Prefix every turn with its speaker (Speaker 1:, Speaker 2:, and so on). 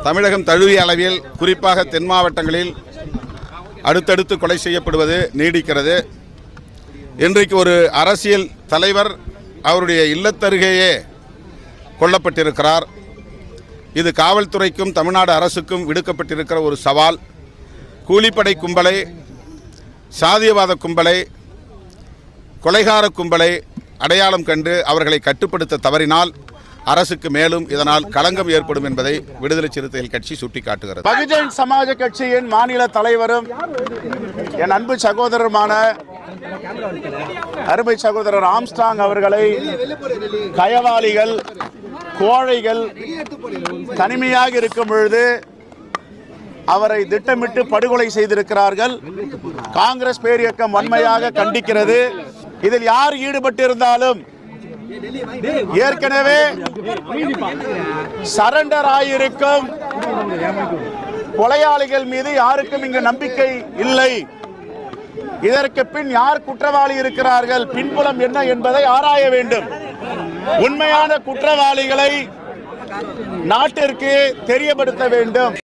Speaker 1: தமிழகம் தழுவிய அளவில் குறிப்பாக தென் மாவட்டங்களில் அடுத்தடுத்து கொலை செய்யப்படுவது நீடிக்கிறது. இன்றைக்கு ஒரு அரசியல் தலைவர் அவருடைய இல்லத்தருகேயே கொல்லப்பட்டிருக்கிறார். இது காவல்துறைக்கும் தமிழ்நாடு அரசுக்கும் விடுக்கப்பட்டிருக்கிற ஒரு சவால். கூலிப்படை கும்பலை, சாதியவாத கும்பலை, கொலைகார கும்பலை அடையாளம் கண்டு அவர்களை கட்டுப்படுத்த தவறினால் அரசுக்கு மேலும் இதனால் களங்கம் ஏற்படும் என்பதை விடுதலை சிறுத்தைகள் கட்சி சுட்டிக்காட்டுகிறது.
Speaker 2: பகுஜன் சமாஜ கட்சியின் மாநில தலைவரும் என் அன்பு சகோதரருமான அருமை சகோதரர் ஆம்ஸ்ட்ராங் அவர்களை கயவாளிகள், கோழைகள் தனிமையாக இருக்கும் பொழுது அவரை திட்டமிட்டு படுகொலை செய்திருக்கிறார்கள். காங்கிரஸ் பேரியக்கம் வன்மையாக கண்டிக்கிறது. இதில் யார் ஈடுபட்டிருந்தாலும் ஏற்கனவே சரண்டர் ஆகியிருக்கும் கொலையாளிகள் மீது யாருக்கும் இங்கு நம்பிக்கை இல்லை. இதற்கு பின் யார் குற்றவாளி இருக்கிறார்கள், பின்புலம் என்ன என்பதை ஆராய வேண்டும். உண்மையான குற்றவாளிகளை நாட்டிற்கு தெரியப்படுத்த வேண்டும்.